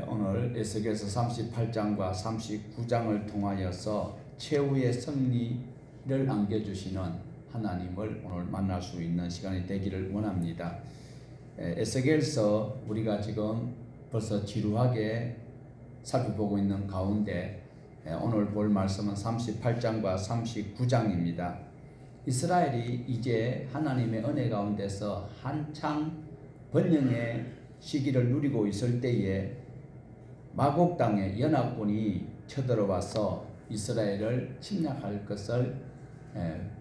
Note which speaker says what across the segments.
Speaker 1: 오늘 에스겔서 38장과 39장을 통하여서 최후의 승리를 안겨주시는 하나님을 오늘 만날 수 있는 시간이 되기를 원합니다. 에스겔서 우리가 지금 벌써 지루하게 살펴보고 있는 가운데 오늘 볼 말씀은 38장과 39장입니다. 이스라엘이 이제 하나님의 은혜 가운데서 한창 번영의 시기를 누리고 있을 때에 마곡 땅에 연합군이 쳐들어와서 이스라엘을 침략할 것을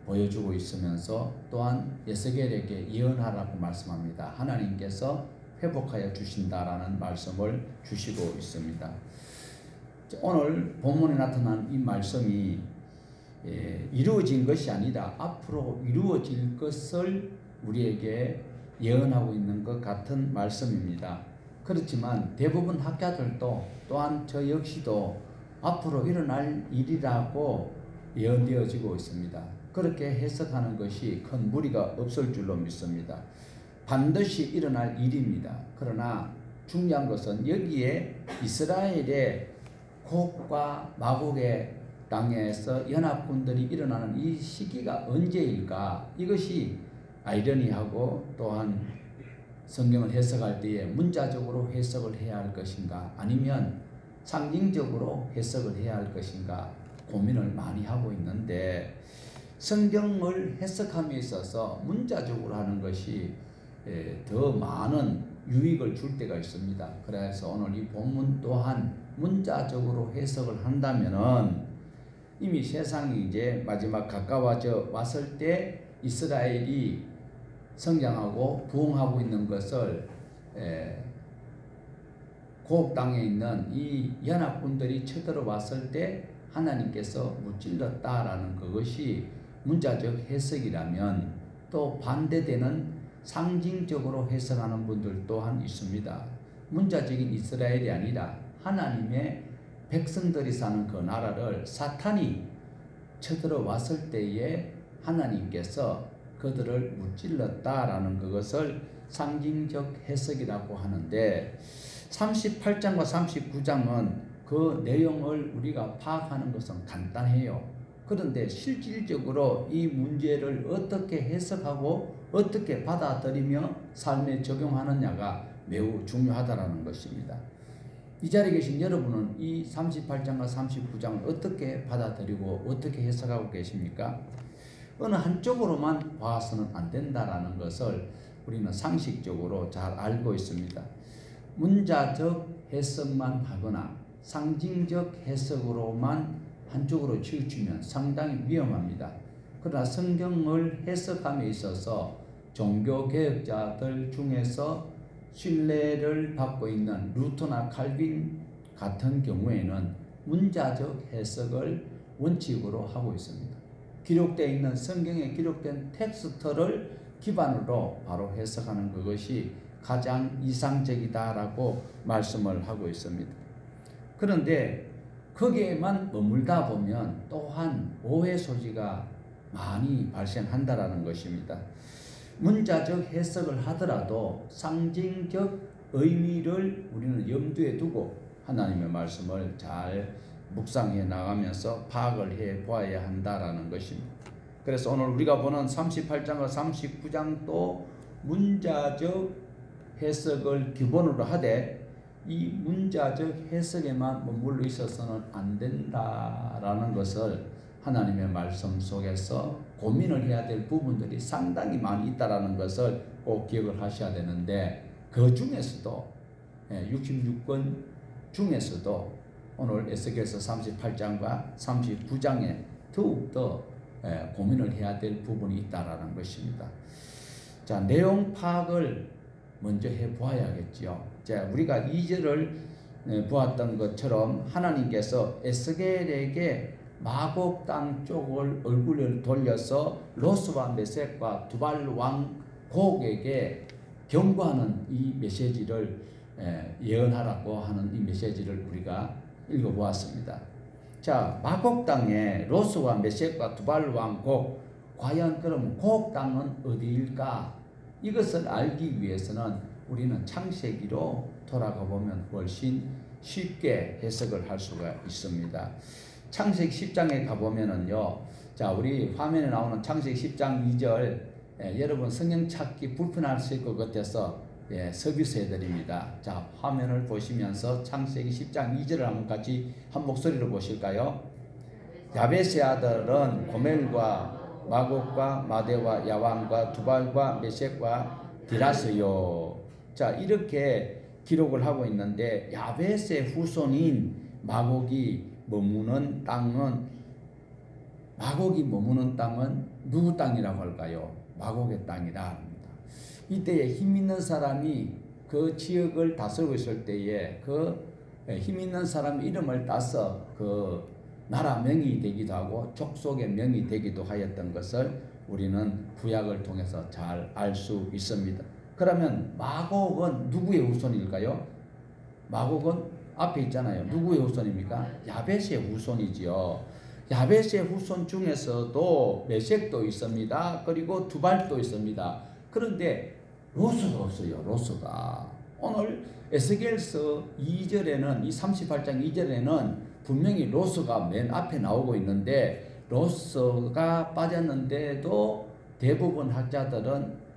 Speaker 1: 보여주고 있으면서 또한 에스겔에게 예언하라고 말씀합니다. 하나님께서 회복하여 주신다라는 말씀을 주시고 있습니다. 오늘 본문에 나타난 이 말씀이 이루어진 것이 아니라 앞으로 이루어질 것을 우리에게 예언하고 있는 것 같은 말씀입니다. 그렇지만 대부분 학자들도 또한 저 역시도 앞으로 일어날 일이라고 예언되어지고 있습니다. 그렇게 해석하는 것이 큰 무리가 없을 줄로 믿습니다. 반드시 일어날 일입니다. 그러나 중요한 것은 여기에 이스라엘의 곡과 마곡의 땅에서 연합군들이 일어나는 이 시기가 언제일까? 이것이 아이러니하고 또한 성경을 해석할 때에 문자적으로 해석을 해야 할 것인가 아니면 상징적으로 해석을 해야 할 것인가 고민을 많이 하고 있는데, 성경을 해석함에 있어서 문자적으로 하는 것이 더 많은 유익을 줄 때가 있습니다. 그래서 오늘 이 본문 또한 문자적으로 해석을 한다면은 이미 세상이 이제 마지막 가까워져 왔을 때 이스라엘이 성장하고 부흥하고 있는 것을 고국 땅에 있는 이 연합군들이 쳐들어왔을 때 하나님께서 무찔렀다라는 그것이 문자적 해석이라면, 또 반대되는 상징적으로 해석하는 분들 또한 있습니다. 문자적인 이스라엘이 아니라 하나님의 백성들이 사는 그 나라를 사탄이 쳐들어왔을 때에 하나님께서 그들을 무찔렀다라는 그것을 상징적 해석이라고 하는데, 38장과 39장은 그 내용을 우리가 파악하는 것은 간단해요. 그런데 실질적으로 이 문제를 어떻게 해석하고 어떻게 받아들이며 삶에 적용하느냐가 매우 중요하다라는 것입니다. 이 자리에 계신 여러분은 이 38장과 39장을 어떻게 받아들이고 어떻게 해석하고 계십니까? 어느 한쪽으로만 봐서는 안 된다라는 것을 우리는 상식적으로 잘 알고 있습니다. 문자적 해석만 하거나 상징적 해석으로만 한쪽으로 치우치면 상당히 위험합니다. 그러나 성경을 해석함에 있어서 종교개혁자들 중에서 신뢰를 받고 있는 루터나 칼빈 같은 경우에는 문자적 해석을 원칙으로 하고 있습니다. 기록되어 있는 성경에 기록된 텍스트를 기반으로 바로 해석하는 그것이 가장 이상적이다라고 말씀을 하고 있습니다. 그런데 거기에만 머물다 보면 또한 오해 소지가 많이 발생한다라는 것입니다. 문자적 해석을 하더라도 상징적 의미를 우리는 염두에 두고 하나님의 말씀을 잘 묵상해 나가면서 파악을 해 보아야 한다라는 것입니다. 그래서 오늘 우리가 보는 38장과 39장도 문자적 해석을 기본으로 하되 이 문자적 해석에만 머물러 있어서는 안 된다라는 것을 하나님의 말씀 속에서 고민을 해야 될 부분들이 상당히 많이 있다라는 것을 꼭 기억을 하셔야 되는데, 그 중에서도 66권 중에서도 오늘 에스겔서 38장과 39장에 더욱더 고민을 해야 될 부분이 있다라는 것입니다. 자, 내용 파악을 먼저 해 보아야겠죠. 자, 우리가 2절을 보았던 것처럼 하나님께서 에스겔에게 마곡 땅 쪽을 얼굴을 돌려서 로스와 메섹과 두발 왕 곡에게 경고하는 이 메시지를 예언하라고 하는 이 메시지를 우리가 읽어보았습니다. 자, 마곡 땅에 로스와 메섹과 두발 왕 곡, 과연 그럼 곡 땅은 어디일까? 이것을 알기 위해서는 우리는 창세기로 돌아가 보면 훨씬 쉽게 해석을 할 수가 있습니다. 창세기 10장에 가보면은요, 자, 우리 화면에 나오는 창세기 10장 2절, 여러분 성경 찾기 불편하실 것 같아서 서비스 해드립니다. 자, 화면을 보시면서 창세기 10장 2절을 한번 같이 한 목소리로 보실까요? 야벳의 아들은 고멜과 마곡과 마대와 야왕과 두발과 메섹과 디라스요. 자, 이렇게 기록을 하고 있는데, 야벳의 후손인 마곡이 머무는 땅은 누구 땅이라고 할까요? 마곡의 땅이라 합니다. 이때에 힘 있는 사람이 그 지역을 다스리고 있을 때에 그 힘 있는 사람 이름을 따서 그 나라 명이 되기도 하고 족속의 명이 되기도 하였던 것을 우리는 구약을 통해서 잘 알 수 있습니다. 그러면 마곡은 누구의 후손일까요? 마곡은 앞에 있잖아요. 누구의 후손입니까? 야벳의 후손이지요. 야벳의 후손 중에서도 메섹도 있습니다. 그리고 두발도 있습니다. 그런데 로스가 없어요. 로스가. 오늘 에스겔서 2절에는 이 38장 2절에는 분명히 로스가 맨 앞에 나오고 있는데, 로스가 빠졌는데도 대부분 학자들은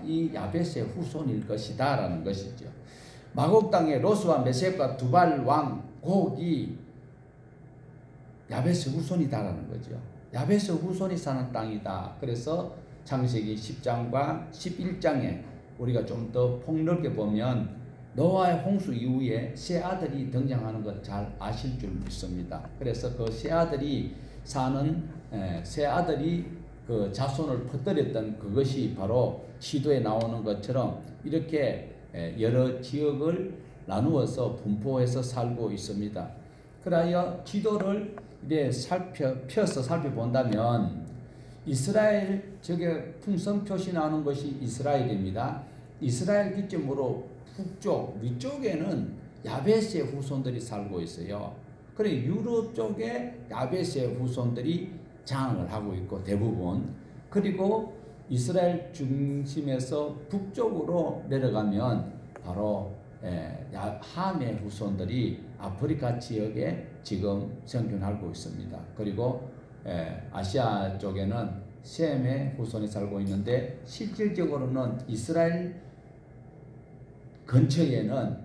Speaker 1: 이 야벳의 후손일 것이다 라는 것이죠. 마곡 땅에 로스와 메섹과 두발 왕 곡이 야벳의 후손이다라는 거죠. 야벳의 후손이 사는 땅이다. 그래서 창세기 10장과 11장에 우리가 좀 더 폭넓게 보면 노아의 홍수 이후에 세 아들이 등장하는 것 잘 아실 줄 믿습니다. 그래서 그 세 아들이 그 자손을 퍼뜨렸던 그것이 바로 시도에 나오는 것처럼 이렇게 여러 지역을 나누어서 분포해서 살고 있습니다. 그러하여 지도를 이제 펴서 살펴본다면 이스라엘, 저게 풍선 표시 나오는 것이 이스라엘입니다. 이스라엘 기점으로 북쪽 위쪽에는 야벳의 후손들이 살고 있어요. 그래 유럽 쪽에 야벳의 후손들이 장을 하고 있고 대부분, 그리고 이스라엘 중심에서 북쪽으로 내려가면 바로 함의 후손들이 아프리카 지역에 지금 생존하고 있습니다. 그리고 아시아 쪽에는 셈의 후손이 살고 있는데, 실질적으로는 이스라엘 근처에는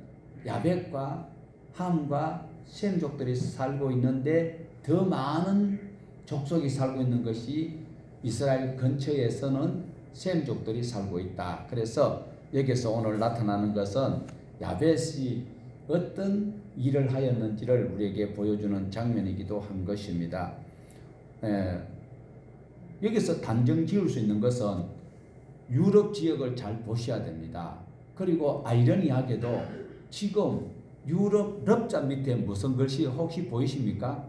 Speaker 1: 야벳과 함과 셈족들이 살고 있는데, 더 많은 족속이 살고 있는 것이 이스라엘 근처에서는 셈족들이 살고 있다. 그래서 여기서 오늘 나타나는 것은 야벳이 어떤 일을 하였는지를 우리에게 보여주는 장면이기도 한 것입니다. 여기서 단정 지을 수 있는 것은 유럽 지역을 잘 보셔야 됩니다. 그리고 아이러니하게도 지금 유럽 럽자 밑에 무슨 글씨 혹시 보이십니까?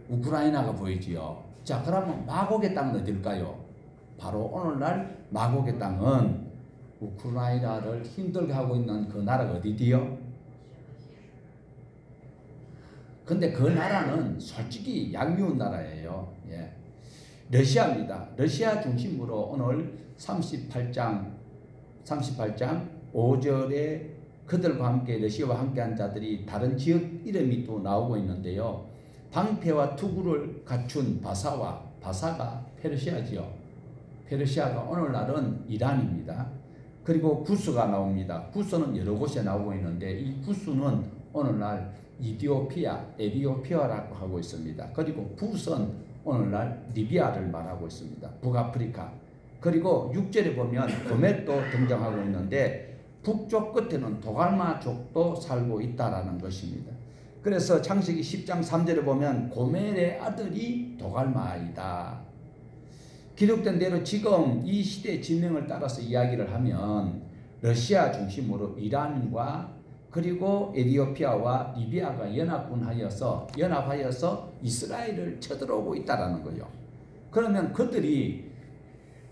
Speaker 1: 우크라이나가 보이지요. 자, 그러면 마곡의 땅은 어딜까요? 바로 오늘날 마곡의 땅은 우크라이나를 힘들게 하고 있는 그 나라가 어디디요? 근데 그 나라는 솔직히 얄미운 나라예요. 러시아입니다. 러시아 중심으로 오늘 38장 5절에 그들과 함께 러시아와 함께한 자들이 다른 지역 이름이 또 나오고 있는데요. 방패와 투구를 갖춘 바사가 페르시아지요. 페르시아가 오늘날은 이란입니다. 그리고 구스가 나옵니다. 구스는 여러 곳에 나오고 있는데, 이 구스는 오늘날 에디오피아라고 하고 있습니다. 그리고 붓은 오늘날 리비아를 말하고 있습니다. 북아프리카. 그리고 6절에 보면 고멜도 등장하고 있는데, 북쪽 끝에는 도갈마족도 살고 있다라는 것입니다. 그래서 창세기 10장 3절에 보면 고멜의 아들이 도갈마이다. 기록된 대로 지금 이 시대의 진명을 따라서 이야기를 하면 러시아 중심으로 이란과 그리고 에디오피아와 리비아가 연합하여서 이스라엘을 쳐들어오고 있다라는 거예요. 그러면 그들이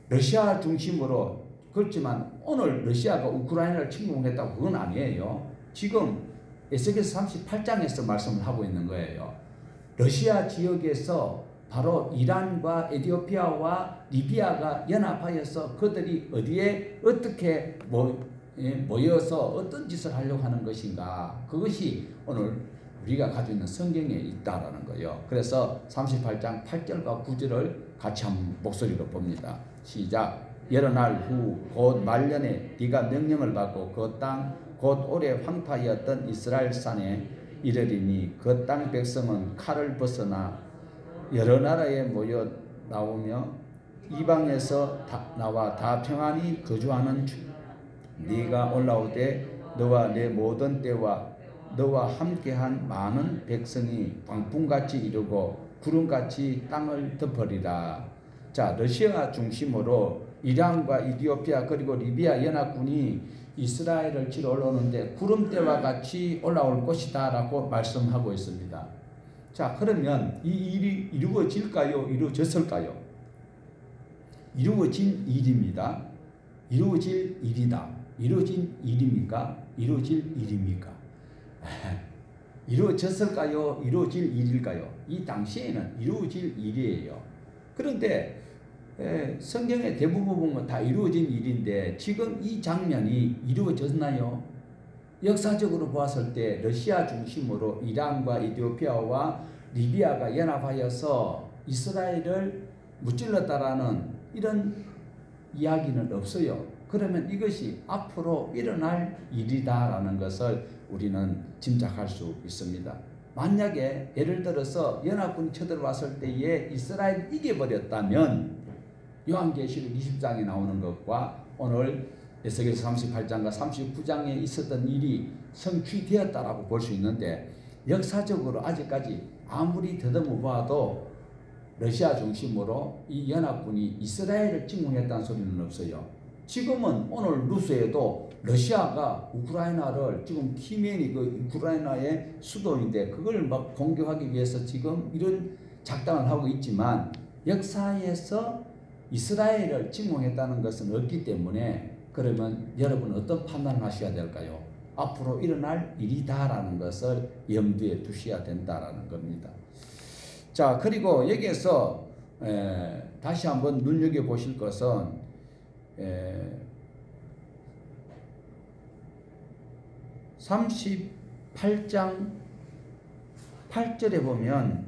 Speaker 1: 러시아 중심으로, 그렇지만 오늘 러시아가 우크라이나를 침공했다고 그건 아니에요. 지금 에스겔서 38장에서 말씀을 하고 있는 거예요. 러시아 지역에서 바로 이란과 에디오피아와 리비아가 연합하여서 그들이 어디에 어떻게 모여서 어떤 짓을 하려고 하는 것인가, 그것이 오늘 우리가 가지고 있는 성경에 있다라는 거예요. 그래서 38장 8절과 9절을 같이 한 목소리로 봅니다. 시작. 여러 날 후 곧 말년에 네가 명령을 받고 그 땅 곧 오래 황폐하였던 이스라엘 산에 이르리니 그 땅 백성은 칼을 벗어나 여러 나라에 모여 나오며 이방에서 나와 다 평안히 거주하는 네가 올라오되 너와 내 모든 때와 너와 함께한 많은 백성이 광풍같이 이르고 구름같이 땅을 덮으리라. 자, 러시아 중심으로 이란과 이디오피아 그리고 리비아 연합군이 이스라엘을 치러 올라오는데 구름대와 같이 올라올 것이다 라고 말씀하고 있습니다. 자, 그러면 이 일이 이루어질까요? 이루어졌을까요? 이루어진 일입니다. 이루어질 일이다. 이루어진 일입니까? 이루어질 일입니까? 이루어졌을까요? 이루어질 일일까요? 이 당시에는 이루어질 일이에요. 그런데 성경의 대부분 보면 다 이루어진 일인데 지금 이 장면이 이루어졌나요? 역사적으로 보았을 때 러시아 중심으로 이란과 이디오피아와 리비아가 연합하여서 이스라엘을 무찔렀다라는 이런 이야기는 없어요. 그러면 이것이 앞으로 일어날 일이다라는 것을 우리는 짐작할 수 있습니다. 만약에 예를 들어서 연합군이 쳐들어왔을 때에 이스라엘이 이겨버렸다면 요한계시록 20장에 나오는 것과 오늘 에스겔서 38장과 39장에 있었던 일이 성취되었다라고 볼 수 있는데 역사적으로 아직까지 아무리 더듬어 봐도 러시아 중심으로 이 연합군이 이스라엘을 침공했다는 소리는 없어요. 지금은 오늘 뉴스에도 러시아가 우크라이나를 지금 키멘이 그 우크라이나의 수도인데 그걸 막 공격하기 위해서 지금 이런 작당을 하고 있지만 역사에서 이스라엘을 침공했다는 것은 없기 때문에 그러면 여러분 어떤 판단을 하셔야 될까요? 앞으로 일어날 일이다라는 것을 염두에 두셔야 된다라는 겁니다. 자, 그리고 여기에서 다시 한번 눈여겨보실 것은 38장 8절에 보면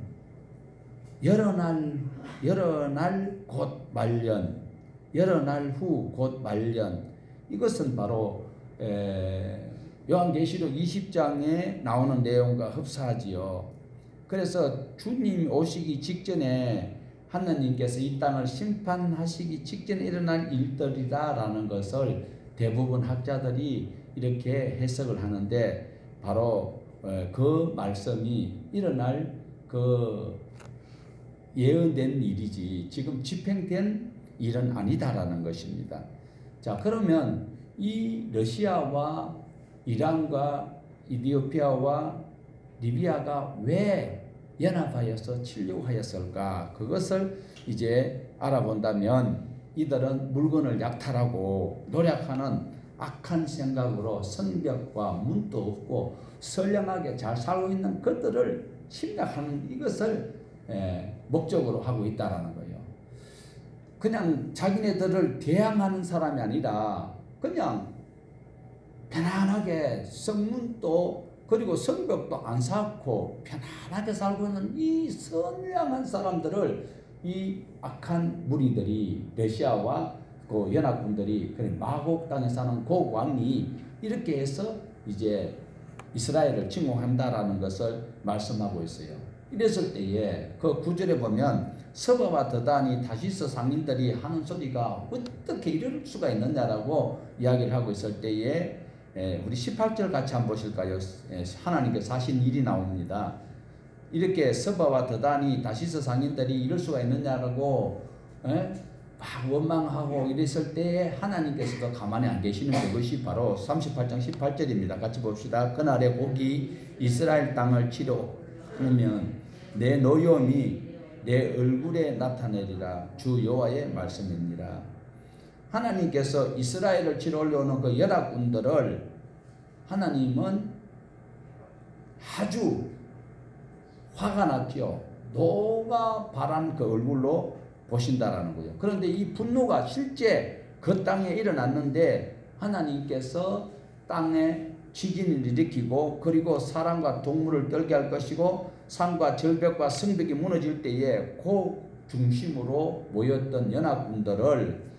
Speaker 1: 여러 날 곧 말년, 여러 날 후 곧 말년, 이것은 바로 요한계시록 20장에 나오는 내용과 흡사하지요. 그래서 주님 오시기 직전에 하나님께서 이 땅을 심판하시기 직전에 일어날 일들이다라는 것을 대부분 학자들이 이렇게 해석을 하는데 바로 그 말씀이 일어날 그 예언된 일이지 지금 집행된 일은 아니다라는 것입니다. 자, 그러면 이 러시아와 이란과 이디오피아와 리비아가 왜 연합하여서 치려고 하였을까? 그것을 이제 알아본다면 이들은 물건을 약탈하고 노력하는 악한 생각으로 성벽과 문도 없고 선량하게 잘 살고 있는 것들을 침략하는 이것을 목적으로 하고 있다라는 거예요. 그냥 자기네들을 대항하는 사람이 아니라 그냥 편안하게 성문도 그리고 성벽도 안 쌓고 편안하게 살고 있는 이 선량한 사람들을 이 악한 무리들이 러시아와 그 연합군들이 마곡 땅에 사는 그 왕이 이렇게 해서 이제 이스라엘을 침공한다라는 것을 말씀하고 있어요. 이랬을 때에 그 9절에 보면 서바와 드단이 다시스 상인들이 하는 소리가 어떻게 이럴 수가 있느냐라고 이야기를 하고 있을 때에 우리 18절 같이 한번 보실까요? 하나님께서 하신 일이 나옵니다. 이렇게 서바와 드단이 다시스 상인들이 이럴 수가 있느냐라고 막 원망하고 이랬을 때에 하나님께서도 가만히 안 계시는 그것이 바로 38장 18절입니다. 같이 봅시다. 그날에 곡이 이스라엘 땅을 치러 오면 내 노여움이 내 얼굴에 나타내리라. 주 여호와의 말씀입니다. 하나님께서 이스라엘을 치러 올려오는 그 연합군들을 하나님은 아주 화가 났죠. 노가 바란 그 얼굴로 보신다라는 거죠. 그런데 이 분노가 실제 그 땅에 일어났는데 하나님께서 땅에 지진을 일으키고 그리고 사람과 동물을 떨게 할 것이고 산과 절벽과 성벽이 무너질 때에 그 중심으로 모였던 연합군들을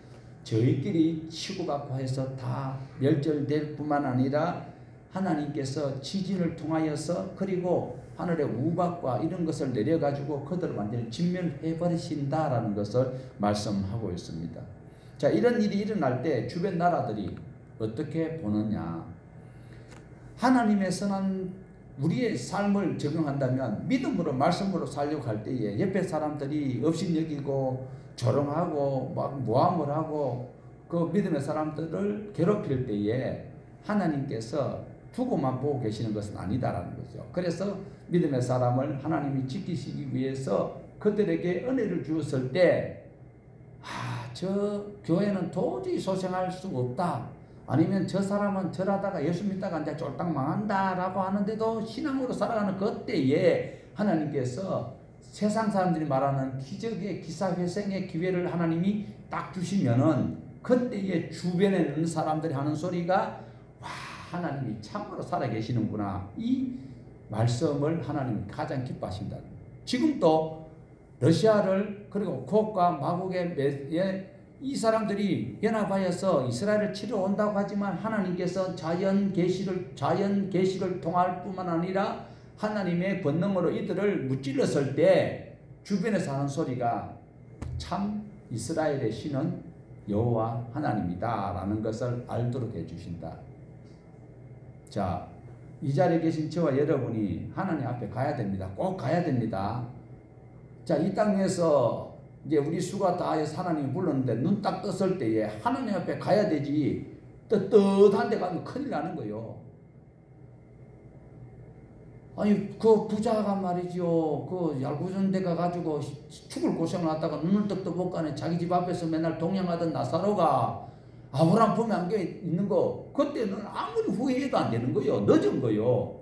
Speaker 1: 저희끼리 치고받고 해서 다 멸절될 뿐만 아니라 하나님께서 지진을 통하여서 그리고 하늘의 우박과 이런 것을 내려가지고 그들을 완전히 진멸해버리신다라는 것을 말씀하고 있습니다. 자, 이런 일이 일어날 때 주변 나라들이 어떻게 보느냐. 하나님의 선한 우리의 삶을 적용한다면 믿음으로 말씀으로 살려고 할 때에 옆에 사람들이 업신여기고 조롱하고 막 모함을 하고 그 믿음의 사람들을 괴롭힐 때에 하나님께서 두고만 보고 계시는 것은 아니다라는 거죠. 그래서 믿음의 사람을 하나님이 지키시기 위해서 그들에게 은혜를 주었을 때 저 교회는 도저히 소생할 수 없다. 아니면 저 사람은 절하다가 예수 믿다가 이제 쫄딱 망한다라고 하는데도 신앙으로 살아가는 그때에 하나님께서 세상 사람들이 말하는 기적의 기사회생의 기회를 하나님이 딱 주시면은 그때에 주변에 있는 사람들이 하는 소리가 와, 하나님이 참으로 살아계시는구나. 이 말씀을 하나님이 가장 기뻐하신다. 지금도 러시아를 그리고 곡과 마곡의 이 사람들이 연합하여서 이스라엘을 치러 온다고 하지만 하나님께서 자연 계시를 통할 뿐만 아니라 하나님의 권능으로 이들을 무찔렀을 때 주변에서 하는 소리가 참 이스라엘의 신은 여호와 하나님이다라는 것을 알도록 해주신다. 자, 이 자리에 계신 저와 여러분이 하나님 앞에 가야 됩니다. 꼭 가야 됩니다. 자, 이 땅에서 이제 우리 수가 다해서 하나님이 불렀는데 눈 딱 떴을 때에 하나님 앞에 가야 되지. 떳떳한 데 가면 큰일 나는 거요. 아니 그 부자가 말이죠. 그 얄궂은 데 가가지고 죽을 고생을 하다가 눈을 떡도 못 가네. 자기 집 앞에서 맨날 동양하던 나사로가 아브라함 품에 안겨 있는 거 그때는 아무리 후회해도 안 되는 거요. 늦은 거요.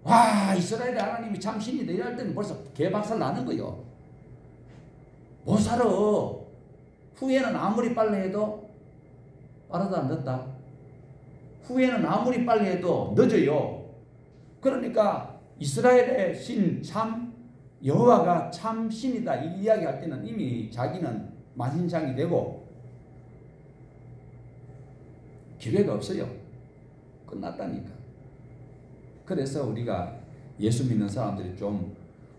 Speaker 1: 와, 이스라엘의 하나님이 참 신이다 이럴 때는 벌써 개박살 나는 거요. 못 살아. 후회는 아무리 빨리 해도 빠르다 늦다. 후회는 아무리 빨리 해도 늦어요. 그러니까 이스라엘의 신 참 여호와가 참 신이다 이 이야기할 때는 이미 자기는 만신창이 되고 기회가 없어요. 끝났다니까. 그래서 우리가 예수 믿는 사람들이 좀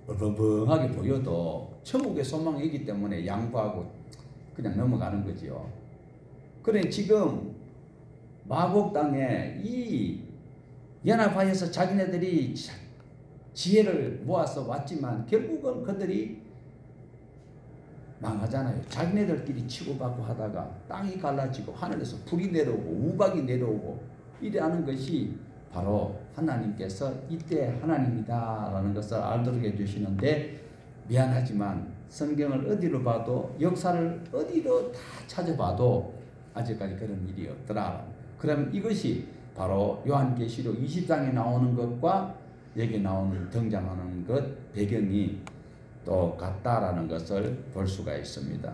Speaker 1: 얼벙벙하게 보여도 천국의 소망이 있기 때문에 양보하고 그냥 넘어가는 거지요. 그래 지금 마곡 땅에 이 연합하여서 자기네들이 지혜를 모아서 왔지만 결국은 그들이 망하잖아요. 자기네들끼리 치고받고 하다가 땅이 갈라지고 하늘에서 불이 내려오고 우박이 내려오고 이래 하는 것이 바로 하나님께서 이때 하나님이다 라는 것을 알도록 해주시는데 미안하지만 성경을 어디로 봐도 역사를 어디로 다 찾아봐도 아직까지 그런 일이 없더라. 그러면 이것이 바로 요한계시록 20장에 나오는 것과 여기 나오는 등장하는 것 배경이 똑같다라는 것을 볼 수가 있습니다.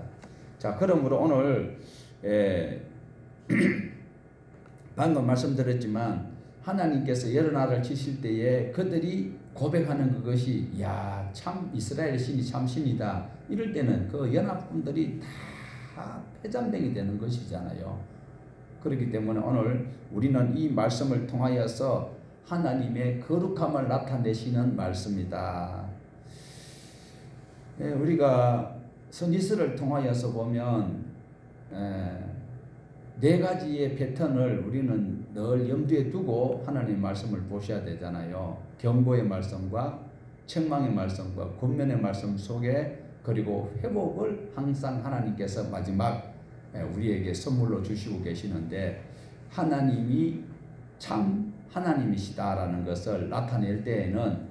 Speaker 1: 자, 그러므로 오늘 방금 말씀드렸지만 하나님께서 여러 나라를 치실 때에 그들이 고백하는 그것이 야, 참 이스라엘 신이 참 신이다. 이럴 때는 그 연합군들이 다 패잔병이 되는 것이잖아요. 그렇기 때문에 오늘 우리는 이 말씀을 통하여서 하나님의 거룩함을 나타내시는 말씀이다. 우리가 선지서를 통하여서 보면 네 가지의 패턴을 우리는 늘 염두에 두고 하나님의 말씀을 보셔야 되잖아요. 경고의 말씀과 책망의 말씀과 권면의 말씀 속에 그리고 회복을 항상 하나님께서 마지막 우리에게 선물로 주시고 계시는데 하나님이 참 하나님이시다라는 것을 나타낼 때에는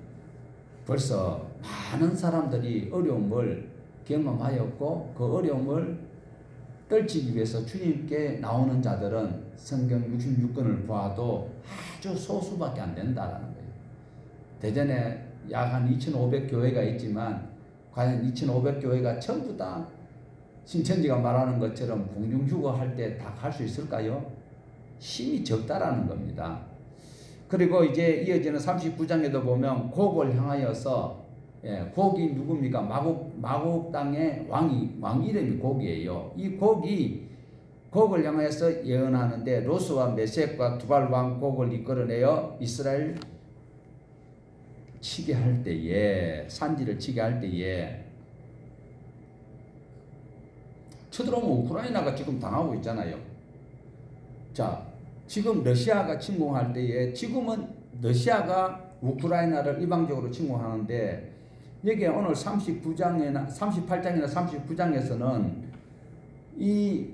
Speaker 1: 벌써 많은 사람들이 어려움을 경험하였고 그 어려움을 떨치기 위해서 주님께 나오는 자들은 성경 66권을 보아도 아주 소수밖에 안 된다라는 거예요. 대전에 약 한 2,500교회가 있지만 과연 2,500교회가 전부 다 신천지가 말하는 것처럼 공중휴거 할 때 다 갈 수 있을까요? 힘이 적다라는 겁니다. 그리고 이제 이어지는 39장에도 보면 곡을 향하여서 곡이 누굽니까? 마곡 땅의 왕 이름이 곡이에요. 이 곡을 향하여서 예언하는데 로스와 메섹과 두발 왕 곡을 이끌어내어 이스라엘 치게 할 때에 산지를 치게 할 때에 쳐들어오면 우크라이나가 지금 당하고 있잖아요. 자, 지금 러시아가 침공할 때에 지금은 러시아가 우크라이나를 일방적으로 침공하는데 여기에 오늘 38장이나 39장에서는 이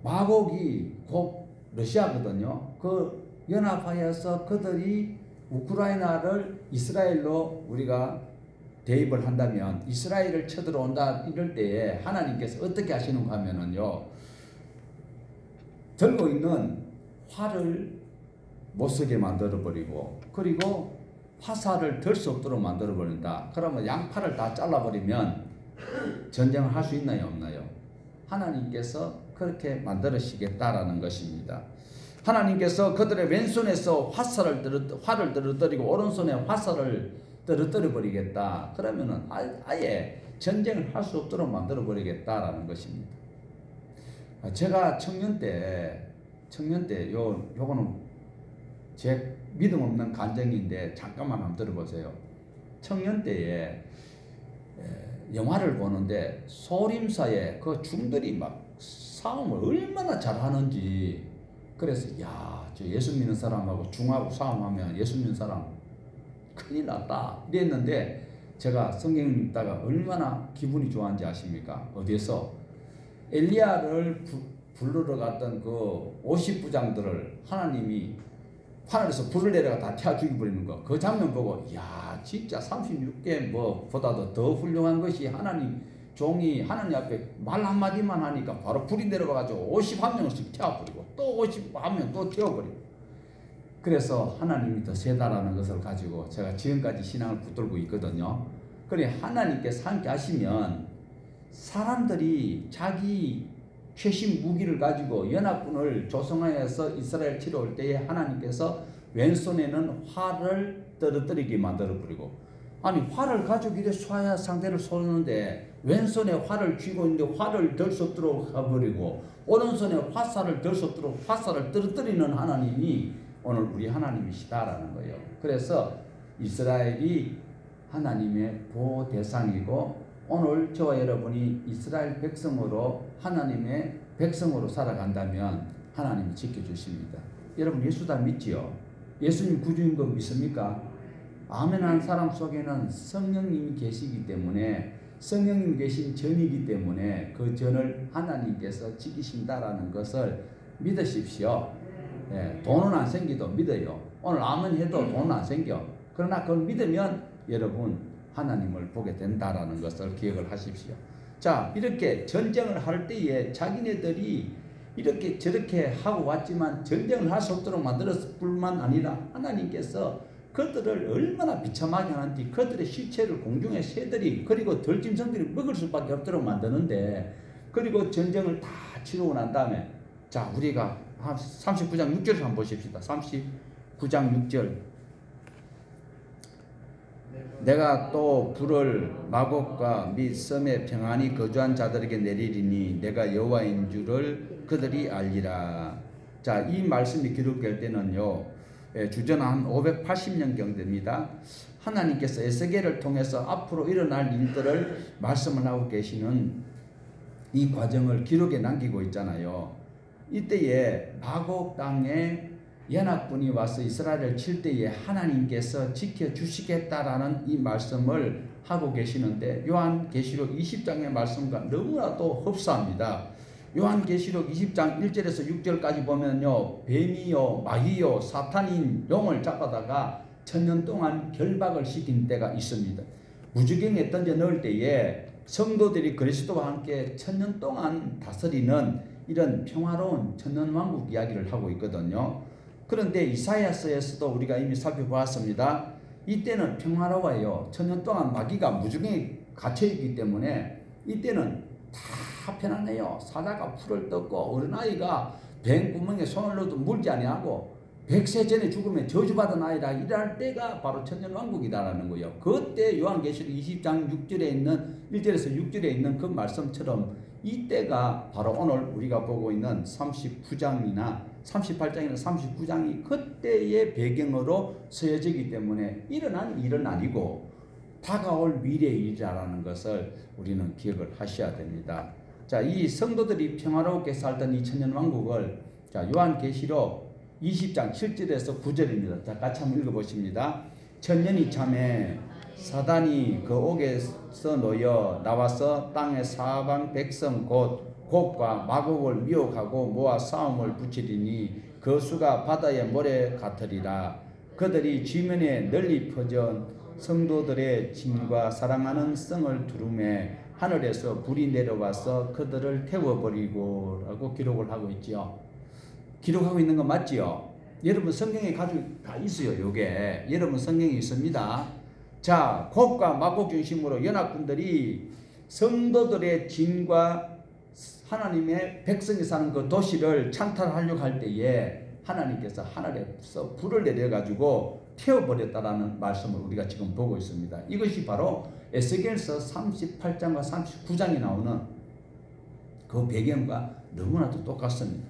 Speaker 1: 마곡이 곧 러시아거든요. 그 연합하여서 그들이 우크라이나를 이스라엘로 우리가 대입을 한다면 이스라엘을 쳐들어온다 이럴 때에 하나님께서 어떻게 하시는가 하면은요. 들고 있는 활을 못 쓰게 만들어 버리고 그리고 화살을 들 수 없도록 만들어 버린다. 그러면 양팔을 다 잘라 버리면 전쟁을 할 수 있나요, 없나요? 하나님께서 그렇게 만들으시겠다라는 것입니다. 하나님께서 그들의 왼손에서 활을 떨어뜨리고 오른손에 화살을 떨어뜨려 버리겠다. 그러면은 아예 전쟁을 할 수 없도록 만들어 버리겠다라는 것입니다. 제가 청년 때 요거는 제 믿음 없는 간증인데 잠깐만 한번 들어보세요. 청년 때에 영화를 보는데 소림사에 그 중들이 막 싸움을 얼마나 잘하는지 그래서 저 예수 믿는 사람하고 중하고 싸움하면 예수 믿는 사람 큰일 났다 이랬는데 제가 성경 읽다가 얼마나 기분이 좋았는지 아십니까? 어디에서 엘리야를 부르러 갔던 그 50부장들을 하나님이 하늘에서 불을 내려가 다 태워 죽여버리는 거. 그 장면 보고 진짜 36개 뭐보다도 더 훌륭한 것이 하나님 종이 하나님 앞에 말 한마디만 하니까 바로 불이 내려가가지고 51명씩 태워버리고 또 51명 또 태워버리고 그래서 하나님이 더 세다라는 것을 가지고 제가 지금까지 신앙을 붙들고 있거든요. 그래 하나님께서 함께 하시면 사람들이 자기 최신 무기를 가지고 연합군을 조성하여서 이스라엘 치러올 때에 하나님께서 왼손에는 활을 떨어뜨리게 만들어버리고 아니 활을 가지고 이래 쏴야 상대를 쏘는데 왼손에 활을 쥐고 있는데 활을 들 수 없도록 해버리고 오른손에 화살을 들 수 없도록 화살을 떨어뜨리는 하나님이 오늘 우리 하나님이시다라는 거예요. 그래서 이스라엘이 하나님의 보호 대상이고 오늘 저와 여러분이 이스라엘 백성으로 하나님의 백성으로 살아간다면 하나님이 지켜주십니다. 여러분 예수 다 믿지요? 예수님 구주인 거 믿습니까? 아멘 하는 사람 속에는 성령님이 계시기 때문에 성령님 계신 전이기 때문에 그 전을 하나님께서 지키신다라는 것을 믿으십시오. 돈은 안 생기도 믿어요. 오늘 아멘 해도 돈은 안 생겨. 그러나 그걸 믿으면 여러분 하나님을 보게 된다라는 것을 기억을 하십시오. 자, 이렇게 전쟁을 할 때에 자기네들이 이렇게 저렇게 하고 왔지만 전쟁을 할 수 없도록 만들었을 뿐만 아니라 하나님께서 그들을 얼마나 비참하게 하는지 그들의 시체를 공중의 새들이 그리고 들짐승들이 먹을 수밖에 없도록 만드는데 그리고 전쟁을 다 치르고 난 다음에 자 우리가 39장 6절을 한번 보십시다. 39장 6절 내가 또 불을 마곡과 및 섬에 평안히 거주한 자들에게 내리리니 내가 여호와인 줄을 그들이 알리라. 자, 이 말씀이 기록될 때는요 주전 한 580년경 됩니다. 하나님께서 에스겔을 통해서 앞으로 일어날 일들을 말씀을 하고 계시는 이 과정을 기록에 남기고 있잖아요. 이때에 마곡 땅에 연합군이 와서 이스라엘을 칠 때에 하나님께서 지켜주시겠다라는 이 말씀을 하고 계시는데 요한계시록 20장의 말씀과 너무나도 흡사합니다. 요한계시록 20장 1절에서 6절까지 보면요 뱀이요 마귀요 사탄인 용을 잡아다가 천년 동안 결박을 시킨 때가 있습니다. 무지경에 던져 넣을 때에 성도들이 그리스도와 함께 천년 동안 다스리는 이런 평화로운 천년왕국 이야기를 하고 있거든요. 그런데 이사야서에서도 우리가 이미 살펴보았습니다. 이때는 평화로워요. 천년 동안 마귀가 무지경에 갇혀있기 때문에 이때는 다 편안해요. 사자가 풀을 뜯고 어린아이가 뱀구멍에 손을 넣어도 물지 아니하고 100세 전에 죽으면 저주받은 아이라 이럴 때가 바로 천년왕국이다라는 거예요. 그때 요한계시록 20장 6절에 있는 1절에서 6절에 있는 그 말씀처럼 이때가 바로 오늘 우리가 보고 있는 39장이나 38장이나 39장이 그때의 배경으로 서여지기 때문에 일어난 일은 아니고 다가올 미래의 일이라는 것을 우리는 기억을 하셔야 됩니다. 자, 이 성도들이 평화롭게 살던 이 천년왕국을 자, 요한계시록 20장 7절에서 9절입니다. 자, 같이 한번 읽어보십니다. 천년이 참에 사단이 그 옥에서 놓여 나와서 땅의 사방 백성 곧 곡과 마곡을 미혹하고 모아 싸움을 붙이리니 그 수가 바다의 모래 같으리라. 그들이 지면에 널리 퍼져 성도들의 짐과 사랑하는 성을 두루매 하늘에서 불이 내려와서 그들을 태워버리고 라고 기록을 하고 있죠. 기록하고 있는 거 맞지요? 여러분 성경에 가지고 다 있어요. 요게 여러분 성경에 있습니다. 자, 곡과 마곡 중심으로 연합군들이 성도들의 짐과 하나님의 백성이 사는 그 도시를 찬탈하려고 할 때에 하나님께서 하늘에서 불을 내려가지고 태워버렸다라는 말씀을 우리가 지금 보고 있습니다. 이것이 바로 에스겔서 38장과 39장이 나오는 그 배경과 너무나도 똑같습니다.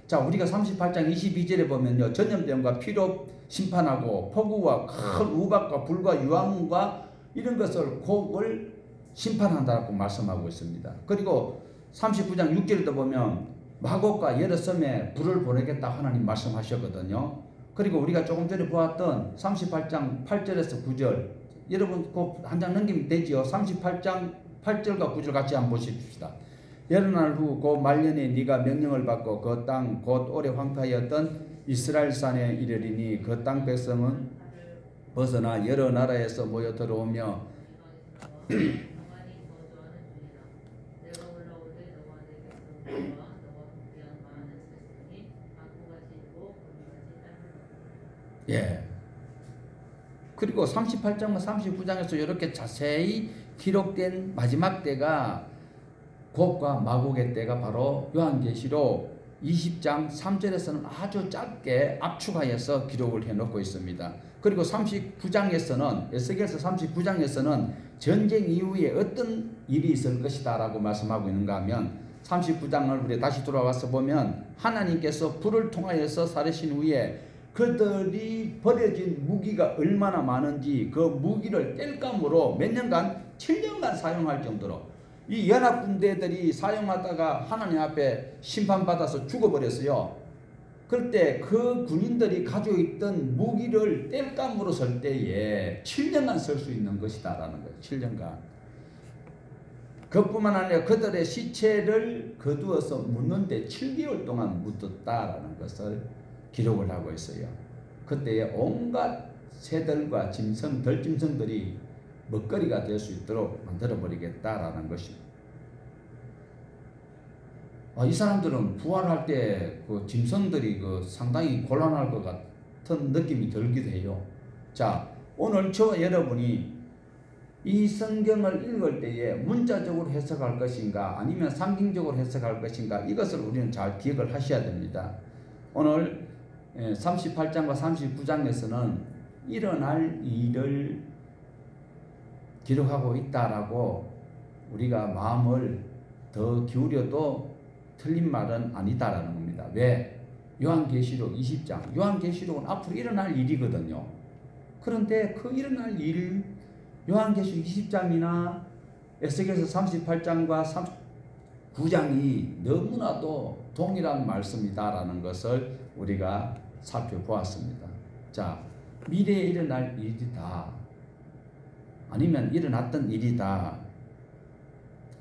Speaker 1: 자, 우리가 38장 22절에 보면요, 전염병과 피로 심판하고 폭우와 큰 우박과 불과 유황과 이런 것을 곡을 심판한다고 말씀하고 있습니다. 그리고 39장 6절에도 보면 마곡과 여러 섬에 불을 보내겠다 하나님 말씀하셨거든요. 그리고 우리가 조금 전에 보았던 38장 8절에서 9절, 여러분 그 한 장 넘기면 되지요. 38장 8절과 9절 같이 한번 보십시다. 여러 날 후 그 말년에 네가 명령을 받고 그 땅 곧 오래 황폐하였던 이스라엘 산에 이르리니 그 땅 백성은 벗어나 여러 나라에서 모여 들어오며 예. 그리고 38장과 39장에서 이렇게 자세히 기록된 마지막 때가 곡과 마곡의 때가 바로 요한계시록 20장 3절에서는 아주 짧게 압축하여서 기록을 해놓고 있습니다. 그리고 39장에서는 에스겔서 39장에서는 전쟁 이후에 어떤 일이 있을 것이다 라고 말씀하고 있는가 하면 39장을 우리 다시 돌아와서 보면 하나님께서 불을 통하여서 사르신 후에 그들이 버려진 무기가 얼마나 많은지 그 무기를 뗄감으로 몇 년간 7년간 사용할 정도로 이 연합군대들이 사용하다가 하나님 앞에 심판받아서 죽어버렸어요. 그때 그 군인들이 가지고 있던 무기를 뗄감으로 설 때에 7년간 설 수 있는 것이다 라는 거예요. 7년간. 그뿐만 아니라 그들의 시체를 거두어서 묻는데 7개월 동안 묻었다라는 것을 기록을 하고 있어요. 그때에 온갖 새들과 짐승, 들짐승들이 먹거리가 될 수 있도록 만들어버리겠다라는 것입니다. 이 사람들은 부활할 때 그 짐승들이 그 상당히 곤란할 것 같은 느낌이 들기도 해요. 자, 오늘 저와 여러분이 이 성경을 읽을 때에 문자적으로 해석할 것인가 아니면 상징적으로 해석할 것인가 이것을 우리는 잘 기억을 하셔야 됩니다. 오늘 38장과 39장에서는 일어날 일을 기록하고 있다라고 우리가 마음을 더 기울여도 틀린 말은 아니다라는 겁니다. 왜? 요한계시록 20장, 요한계시록은 앞으로 일어날 일이거든요. 그런데 그 일어날 일, 요한계시록 20장이나 에스겔서 38장과 39장이 너무나도 동일한 말씀이다라는 것을 우리가 살펴보았습니다. 자, 미래에 일어날 일이다. 아니면 일어났던 일이다.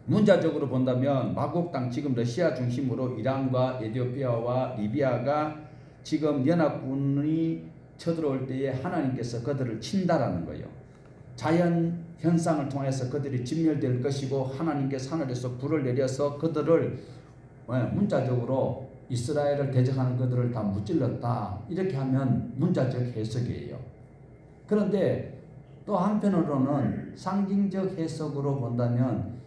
Speaker 1: 문자적으로 본다면 마곡 땅 지금 러시아 중심으로 이란과 에티오피아와 리비아가 지금 연합군이 쳐들어올 때에 하나님께서 그들을 친다라는 거예요. 자연 현상을 통해서 그들이 진멸될 것이고 하나님께서 하늘에서 불을 내려서 그들을 문자적으로 이스라엘을 대적하는 그들을 다 무찔렀다. 이렇게 하면 문자적 해석이에요. 그런데 또 한편으로는 상징적 해석으로 본다면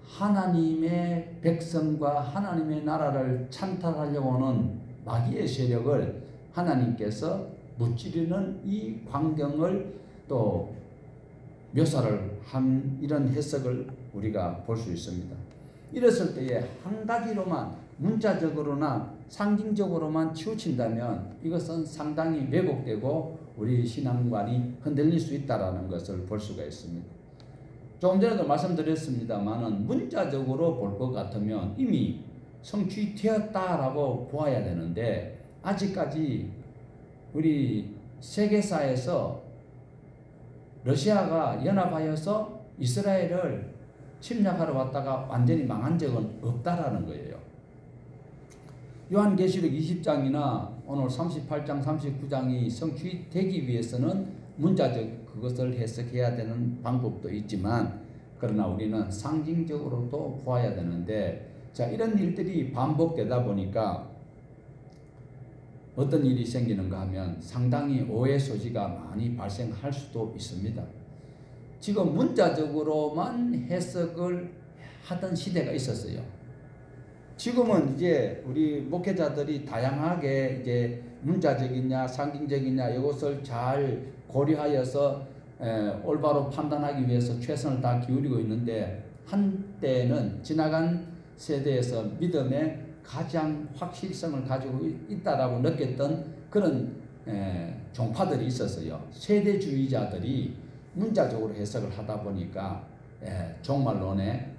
Speaker 1: 하나님의 백성과 하나님의 나라를 찬탈하려고 하는 마귀의 세력을 하나님께서 무찌르는 이 광경을 또 묘사를 한 이런 해석을 우리가 볼 수 있습니다. 이랬을 때에 한 가지로만 문자적으로나 상징적으로만 치우친다면 이것은 상당히 왜곡되고 우리 신앙관이 흔들릴 수 있다는 것을 볼 수가 있습니다. 조금 전에도 말씀드렸습니다만 문자적으로 볼 것 같으면 이미 성취되었다라고 보아야 되는데 아직까지 우리 세계사에서 러시아가 연합하여서 이스라엘을 침략하러 왔다가 완전히 망한 적은 없다라는 거예요. 요한계시록 20장이나 오늘 38장, 39장이 성취되기 위해서는 문자적 그것을 해석해야 되는 방법도 있지만 그러나 우리는 상징적으로도 보아야 되는데 자 이런 일들이 반복되다 보니까 어떤 일이 생기는가 하면 상당히 오해 소지가 많이 발생할 수도 있습니다. 지금 문자적으로만 해석을 하던 시대가 있었어요. 지금은 이제 우리 목회자들이 다양하게 이제 문자적이냐 상징적이냐 이것을 잘 고려하여서 올바로 판단하기 위해서 최선을 다 기울이고 있는데 한때는 지나간 세대에서 믿음의 가장 확실성을 가지고 있다라고 느꼈던 그런 종파들이 있었어요. 세대주의자들이 문자적으로 해석을 하다 보니까 종말론에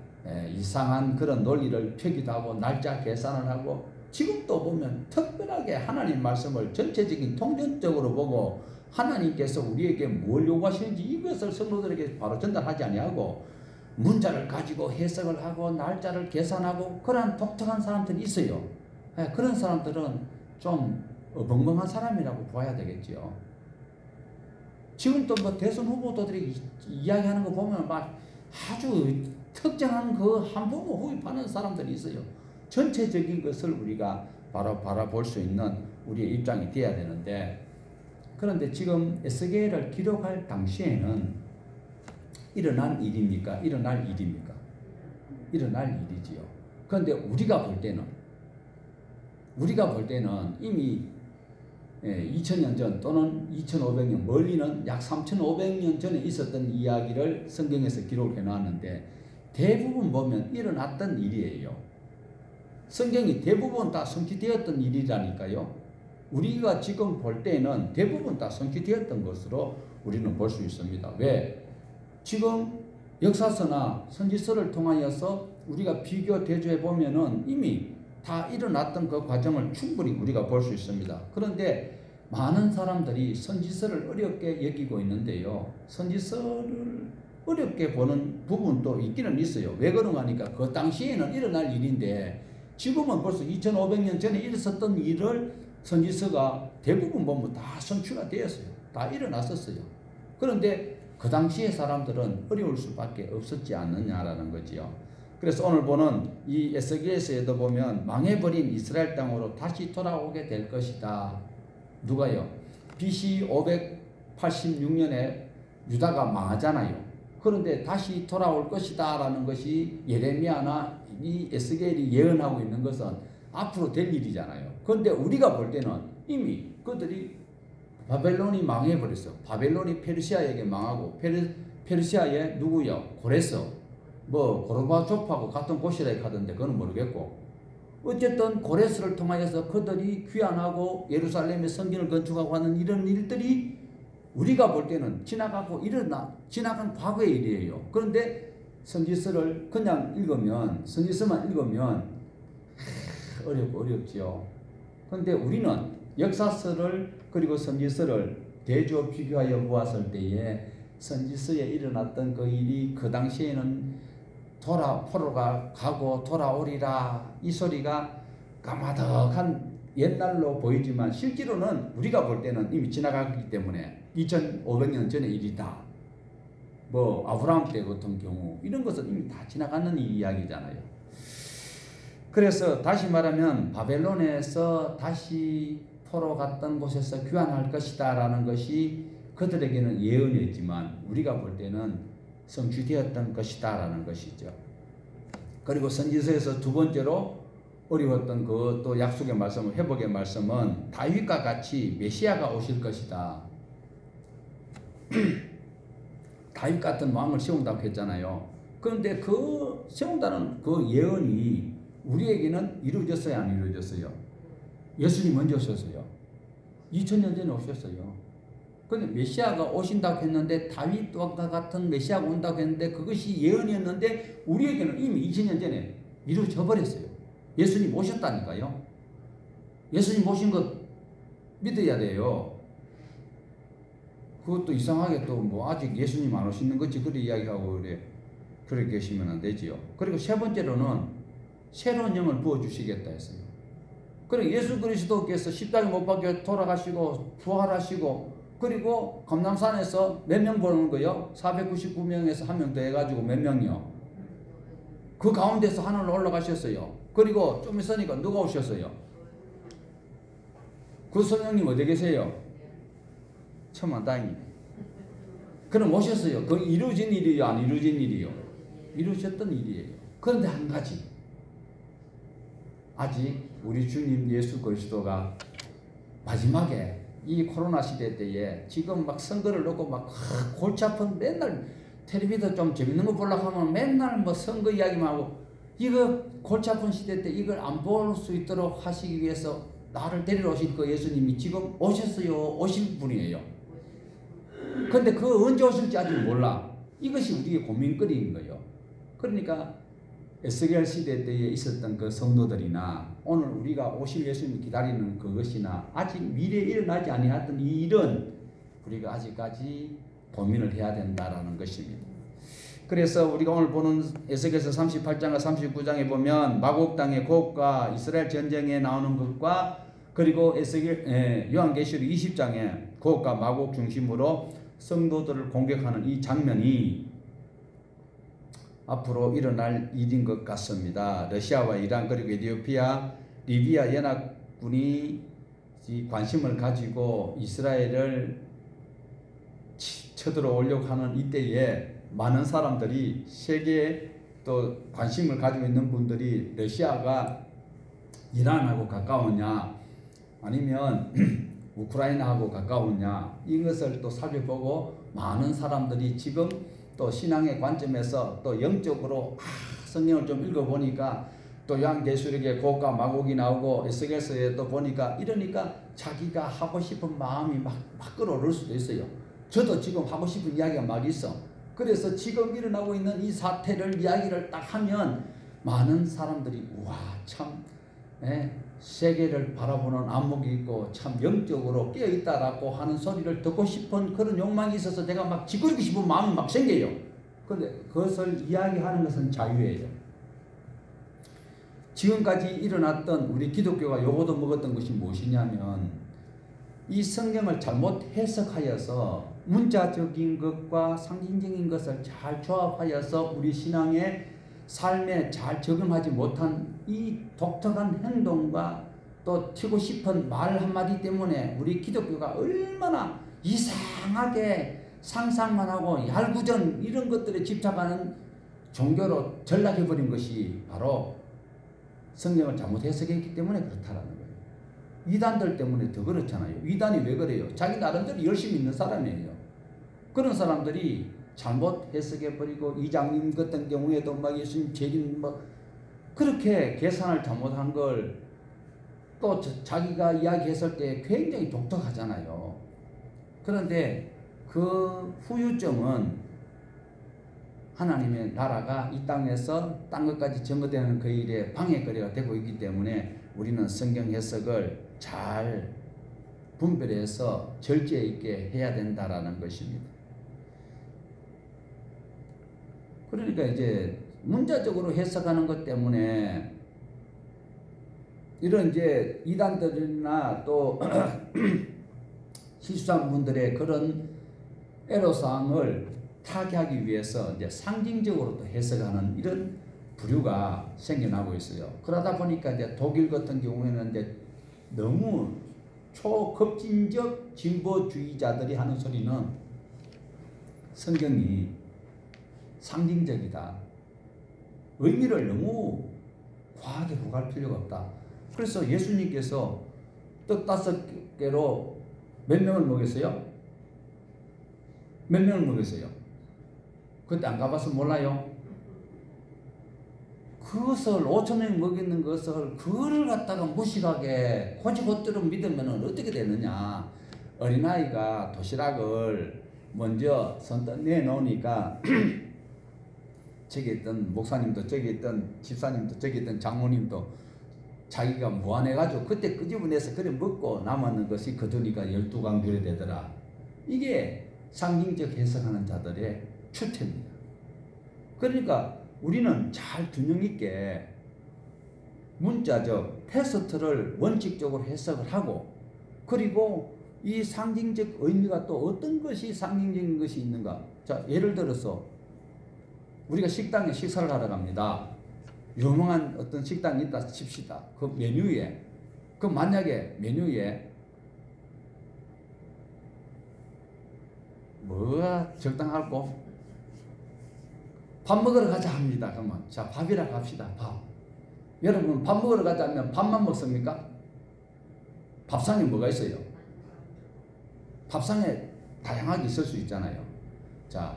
Speaker 1: 이상한 그런 논리를 펴기도 하고 날짜 계산을 하고 지금도 보면 특별하게 하나님 말씀을 전체적인 통전적으로 보고 하나님께서 우리에게 뭘 요구하시는지 이것을 성도들에게 바로 전달하지 아니하고 문자를 가지고 해석을 하고 날짜를 계산하고 그런 독특한 사람들이 있어요. 그런 사람들은 좀 멍멍한 사람이라고 봐야 되겠죠. 지금도 뭐 대선 후보들이 이야기하는 거 보면 막 아주 특정한 그 한 부분 후입하는 사람들이 있어요. 전체적인 것을 우리가 바로 바라볼 수 있는 우리의 입장이 되어야 되는데 그런데 지금 에스겔을 기록할 당시에는 일어난 일입니까? 일어날 일입니까? 일어날 일이지요. 그런데 우리가 볼 때는 이미 2000년 전 또는 2500년 멀리는 약 3500년 전에 있었던 이야기를 성경에서 기록해 놨는데 대부분 보면 일어났던 일이에요. 성경이 대부분 다 성취되었던 일이라니까요. 우리가 지금 볼 때는 대부분 다 성취되었던 것으로 우리는 볼 수 있습니다. 왜? 지금 역사서나 선지서를 통하여서 우리가 비교 대조해 보면은 이미 다 일어났던 그 과정을 충분히 우리가 볼 수 있습니다. 그런데 많은 사람들이 선지서를 어렵게 여기고 있는데요. 선지서를 어렵게 보는 부분도 있기는 있어요. 왜 그런가 하니까 그 당시에는 일어날 일인데 지금은 벌써 2500년 전에 있었던 일을 선지서가 대부분 보면 다 선취가 되었어요. 다 일어났었어요. 그런데 그 당시의 사람들은 어려울 수밖에 없었지 않느냐라는 거지요. 그래서 오늘 보는 이 에스겔서에도 보면 망해버린 이스라엘 땅으로 다시 돌아오게 될 것이다. 누가요? BC 586년에 유다가 망하잖아요. 그런데 다시 돌아올 것이다 라는 것이 예레미야나 이 에스겔이 예언하고 있는 것은 앞으로 될 일이잖아요. 그런데 우리가 볼 때는 이미 그들이 바벨론이 망해버렸어. 바벨론이 페르시아에게 망하고 페르시아에 누구요? 고레스 뭐 고르바초프하고 같은 곳이라 하던데 그건 모르겠고 어쨌든 고레스를 통하여서 그들이 귀환하고 예루살렘에 성전을 건축하고 하는 이런 일들이 우리가 볼 때는 지나간 과거의 일이에요. 그런데 선지서를 그냥 읽으면 선지서만 읽으면 어렵지요. 그런데 우리는 역사서를 그리고 선지서를 대조 비교하여 보았을 때에 선지서에 일어났던 그 일이 그 당시에는 포로가 가고 돌아오리라 이 소리가 까마득한 옛날로 보이지만 실제로는 우리가 볼 때는 이미 지나갔기 때문에 2500년 전의 일이다. 뭐 아브라함 때 같은 경우 이런 것은 이미 다 지나가는 이야기잖아요. 그래서 다시 말하면 바벨론에서 다시 포로 갔던 곳에서 귀환할 것이다 라는 것이 그들에게는 예언이었지만 우리가 볼 때는 성취되었던 것이다 라는 것이죠. 그리고 선지서에서 두 번째로 어려웠던 그 또 약속의 말씀, 회복의 말씀은 다윗과 같이 메시아가 오실 것이다. 다윗 같은 왕을 세운다고 했잖아요. 그런데 그 세운다는 그 예언이 우리에게는 이루어졌어요, 안 이루어졌어요? 예수님 먼저 오셨어요. 2000년 전에 오셨어요. 그런데 메시아가 오신다고 했는데 다윗과 같은 메시아가 온다고 했는데 그것이 예언이었는데 우리에게는 이미 2000년 전에 이루어져 버렸어요. 예수님 오셨다니까요. 예수님 오신 것 믿어야 돼요. 그것도 이상하게 또 뭐 아직 예수님 안 오시는 거지 그렇게 이야기하고 그래 계시면 안 되지요. 그리고 세 번째로는 새로운 영을 부어주시겠다 했어요. 그리고 예수 그리스도께서 십자가에 못 박혀 돌아가시고 부활하시고 그리고 감람산에서 몇 명 보는 거요? 499명에서 한 명 더 해가지고 몇 명이요? 그 가운데서 하늘로 올라가셨어요. 그리고 좀 있으니까 누가 오셨어요? 그 성령님 어디 계세요? 천만다행이네. 그럼 오셨어요. 그 이루어진 일이요? 안 이루어진 일이요? 이루어졌던 일이에요. 그런데 한 가지. 아직 우리 주님 예수 그리스도가 마지막에 이 코로나 시대 때에 지금 막 선거를 놓고 막 골치 아픈 맨날 텔레비전 좀 재밌는 거 보려고 하면 맨날 뭐 선거 이야기만 하고 이거 골치 아픈 시대 때 이걸 안 볼 수 있도록 하시기 위해서 나를 데리러 오실 그 예수님이 지금 오셨어요. 오실 분이에요. 근데 그 언제 오실지 아직 몰라. 이것이 우리의 고민거리인 거예요. 그러니까 에스겔 시대 때에 있었던 그 성도들이나 오늘 우리가 오실 예수님을 기다리는 그것이나 아직 미래에 일어나지 아니했던 이 일은 우리가 아직까지 고민을 해야 된다라는 것입니다. 그래서 우리가 오늘 보는 에스겔서 38장과 39장에 보면 마곡 땅의 곡과 이스라엘 전쟁에 나오는 것과 그리고 요한계시록 20장에 곡과 마곡 중심으로 성도들을 공격하는 이 장면이 앞으로 일어날 일인 것 같습니다. 러시아와 이란 그리고 에티오피아, 리비아 연합군이 관심을 가지고 이스라엘을 쳐들어오려고 하는 이때에 많은 사람들이 세계에 또 관심을 가지고 있는 분들이 러시아가 이란하고 가까우냐 아니면 우크라이나하고 가까우냐 이것을 또 살펴보고 많은 사람들이 지금 또 신앙의 관점에서 또 영적으로 성경을 좀 읽어보니까 또 요한계시록에 곡과 마곡이 나오고 에스겔서에 또 보니까 이러니까 자기가 하고 싶은 마음이 막 끌어오를 수도 있어요. 저도 지금 하고 싶은 이야기가 막 있어. 그래서 지금 일어나고 있는 이 사태를 이야기를 딱 하면 많은 사람들이 우와 참 세계를 바라보는 안목이 있고 참 영적으로 깨어있다라고 하는 소리를 듣고 싶은 그런 욕망이 있어서 내가 막 짓거리고 싶은 마음이 막 생겨요. 그런데 그것을 이야기하는 것은 자유예요. 지금까지 일어났던 우리 기독교가 요거도 먹었던 것이 무엇이냐면 이 성경을 잘못 해석하여서 문자적인 것과 상징적인 것을 잘 조합하여서 우리 신앙의 삶에 잘 적용하지 못한 이 독특한 행동과 또 튀고 싶은 말 한마디 때문에 우리 기독교가 얼마나 이상하게 상상만 하고 얄구전 이런 것들에 집착하는 종교로 전락해버린 것이 바로 성경을 잘못 해석했기 때문에 그렇다라는 거예요. 이단들 때문에 더 그렇잖아요. 이단이 왜 그래요? 자기 나름대로 열심히 있는 사람이에요. 그런 사람들이 잘못 해석해버리고 이장님 같은 경우에도 막 예수님 죄인 막 그렇게 계산을 잘못한 걸 또 자기가 이야기했을 때 굉장히 독특하잖아요. 그런데 그 후유증은 하나님의 나라가 이 땅에서 딴 것까지 증거되는 그 일에 방해거리가 되고 있기 때문에 우리는 성경 해석을 잘 분별해서 절제 있게 해야 된다라는 것입니다. 그러니까 이제 문자적으로 해석하는 것 때문에 이런 이제 이단들이나 또 실수한 분들의 그런 애로사항을 타개하기 위해서 이제 상징적으로 또 해석하는 이런 부류가 생겨나고 있어요. 그러다 보니까 이제 독일 같은 경우에는 이제 너무 초급진적 진보주의자들이 하는 소리는 성경이 상징적이다. 의미를 너무 과하게 부과할 필요가 없다. 그래서 예수님께서 떡 5개로 몇 명을 먹였어요? 몇 명을 먹였어요? 그때 안 가봐서 몰라요? 그것을 5,000명이 먹이는 것을 그거를 갖다가 무식하게 고지고대로 믿으면 어떻게 되느냐. 어린아이가 도시락을 먼저 선뜻 내놓으니까 저기 있던 목사님도 저기 있던 집사님도 저기 있던 장모님도 자기가 무안해가지고 그때 끄집어내서 그래 먹고 남았는 것이 거두니까 12강들이 되더라. 이게 상징적 해석하는 자들의 추태입니다. 그러니까 우리는 잘 균형 있게 문자적 테스트를 원칙적으로 해석을 하고, 그리고 이 상징적 의미가 또 어떤 것이 상징적인 것이 있는가. 자, 예를 들어서 우리가 식당에 식사를 하러 갑니다. 유명한 어떤 식당이 있다 칩시다. 그 메뉴에, 그 만약에 메뉴에 뭐가 적당할고? 밥 먹으러 가자 합니다. 그러면 자, 밥이라 갑시다. 밥. 여러분 밥 먹으러 가자 하면 밥만 먹습니까? 밥상에 뭐가 있어요? 밥상에 다양하게 있을 수 있잖아요. 자,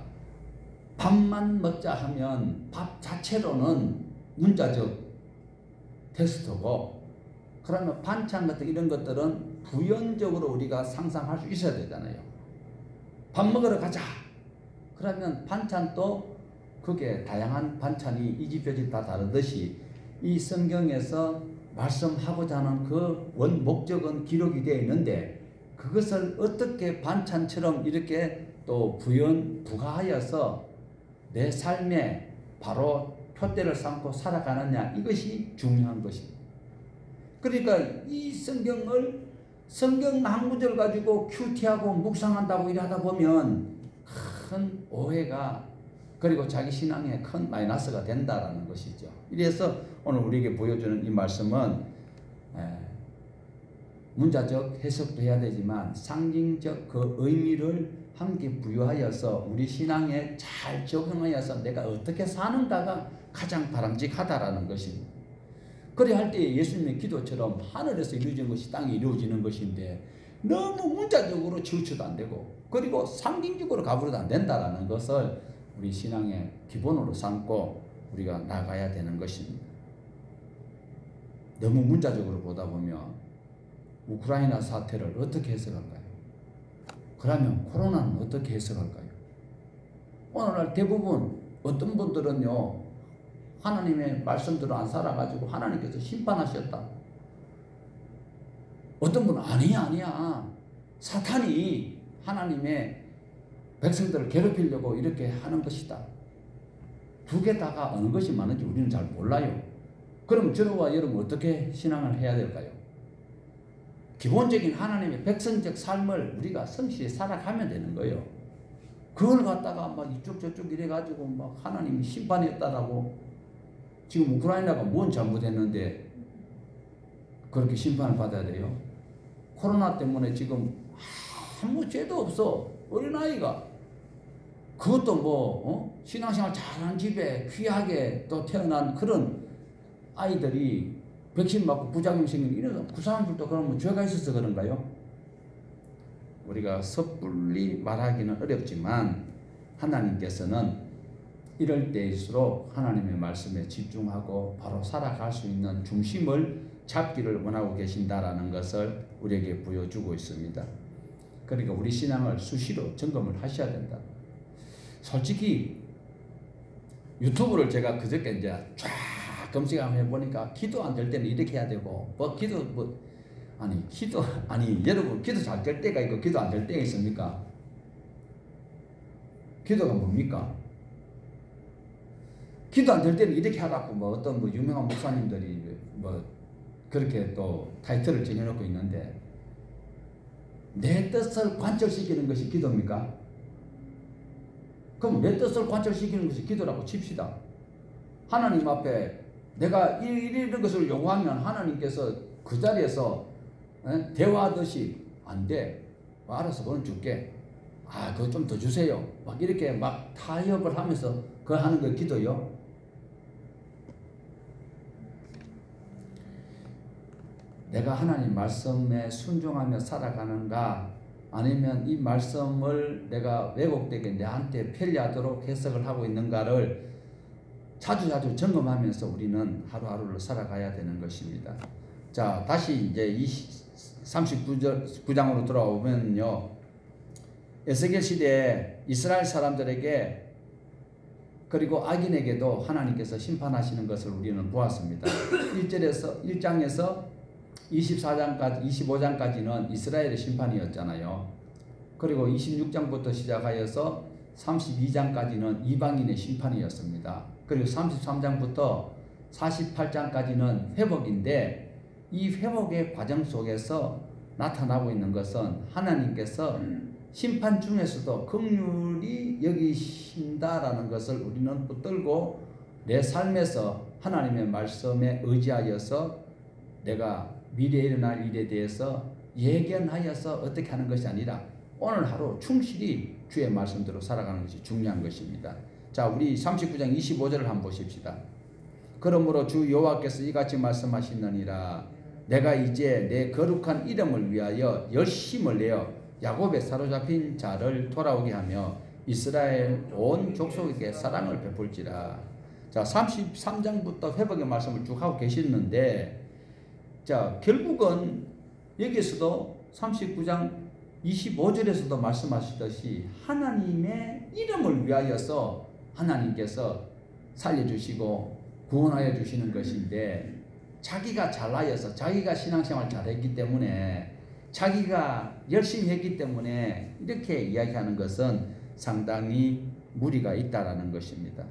Speaker 1: 밥만 먹자 하면 밥 자체로는 문자적 테스트고, 그러면 반찬 같은 이런 것들은 부연적으로 우리가 상상할 수 있어야 되잖아요. 밥 먹으러 가자. 그러면 반찬도 그게 다양한 반찬이 이 집 저 집 다 다르듯이 이 성경에서 말씀하고자 하는 그 원 목적은 기록이 되어 있는데, 그것을 어떻게 반찬처럼 이렇게 또 부가하여서 내 삶에 바로 표대를 삼고 살아가느냐, 이것이 중요한 것입니다. 그러니까 이 성경을 성경 한 구절 가지고 큐티하고 묵상한다고 일하다 보면 큰 오해가, 그리고 자기 신앙에 큰 마이너스가 된다라는 것이죠. 이래서 오늘 우리에게 보여주는 이 말씀은 문자적 해석도 해야 되지만 상징적 그 의미를 함께 부여하여서 우리 신앙에 잘 적용하여서 내가 어떻게 사는가가 가장 바람직하다라는 것입니다. 그래 할 때 예수님의 기도처럼 하늘에서 이루어진 것이 땅에 이루어지는 것인데, 너무 문자적으로 치우쳐도 안 되고, 그리고 상징적으로 가버려도 안 된다라는 것을 우리 신앙의 기본으로 삼고 우리가 나가야 되는 것입니다. 너무 문자적으로 보다 보면 우크라이나 사태를 어떻게 해석할까요? 그러면 코로나는 어떻게 해석할까요? 오늘날 대부분 어떤 분들은요, 하나님의 말씀대로 안 살아가지고 하나님께서 심판하셨다. 어떤 분은 아니야. 사탄이 하나님의 백성들을 괴롭히려고 이렇게 하는 것이다. 두 개 다가 어느 것이 많은지 우리는 잘 몰라요. 그럼 저와 여러분 어떻게 신앙을 해야 될까요? 기본적인 하나님의 백성적 삶을 우리가 성실히 살아가면 되는 거예요. 그걸 갖다가 막 이쪽 저쪽 이래가지고 막 하나님이 심판했다라고, 지금 우크라이나가 뭔 잘못했는데 그렇게 심판을 받아야 돼요? 코로나 때문에 지금 아무 죄도 없어. 어린아이가. 그것도 신앙생활 잘하는 집에 귀하게 또 태어난 그런 아이들이 백신 맞고 부작용 생기는 이런 그 사람들도 그러면 죄가 있어서 그런가요? 우리가 섣불리 말하기는 어렵지만 하나님께서는 이럴 때일수록 하나님의 말씀에 집중하고 바로 살아갈 수 있는 중심을 잡기를 원하고 계신다라는 것을 우리에게 보여주고 있습니다. 그러니까 우리 신앙을 수시로 점검을 하셔야 된다. 솔직히 유튜브를 제가 그저께 이제 쫙 검색을 해보니까 기도 안 될 때는 이렇게 해야 되고, 여러분 기도 잘 될 때가 있고 기도 안 될 때가 있습니까? 기도가 뭡니까? 기도 안 될 때는 이렇게 하라고 어떤 유명한 목사님들이 그렇게 또 타이틀을 정해놓고 있는데, 내 뜻을 관철시키는 것이 기도입니까? 그럼 내 뜻을 관철시키는 것이 기도라고 칩시다. 하나님 앞에 내가 이런 것을 요구하면 하나님께서 그 자리에서 대화하듯이 안 돼. 알아서 그건 줄게. 그거 좀 더 주세요. 막 이렇게 막 타협을 하면서 그거 하는 거 기도요. 내가 하나님 말씀에 순종하며 살아가는가, 아니면 이 말씀을 내가 왜곡되게 내한테 편리하도록 해석을 하고 있는가를 자주자주 점검하면서 우리는 하루하루를 살아가야 되는 것입니다. 자, 다시 이제 39장으로 돌아오면요, 에스겔 시대에 이스라엘 사람들에게 그리고 악인에게도 하나님께서 심판하시는 것을 우리는 보았습니다. 1장에서 24장까지 25장까지는 이스라엘의 심판이었잖아요. 그리고 26장부터 시작하여서 32장까지는 이방인의 심판이었습니다. 그리고 33장부터 48장까지는 회복인데, 이 회복의 과정 속에서 나타나고 있는 것은 하나님께서 심판 중에서도 긍휼히 여기신다라는 것을 우리는 붙들고 내 삶에서 하나님의 말씀에 의지하여서 내가 미래에 일어날 일에 대해서 예견하여서 어떻게 하는 것이 아니라 오늘 하루 충실히 주의 말씀대로 살아가는 것이 중요한 것입니다. 자, 우리 39장 25절을 한번 보십시다. 그러므로 주 여호와께서 이같이 말씀하시느니라. 내가 이제 내 거룩한 이름을 위하여 열심을 내어 야곱의 사로잡힌 자를 돌아오게 하며 이스라엘 온 족속에게 사랑을 베풀지라. 자, 33장부터 회복의 말씀을 쭉 하고 계시는데, 자, 결국은 여기에서도 39장 25절에서도 말씀하시듯이 하나님의 이름을 위하여서 하나님께서 살려주시고 구원하여 주시는 것인데, 자기가 잘나여서 자기가 신앙생활 잘했기 때문에 자기가 열심히 했기 때문에 이렇게 이야기하는 것은 상당히 무리가 있다라는 것입니다.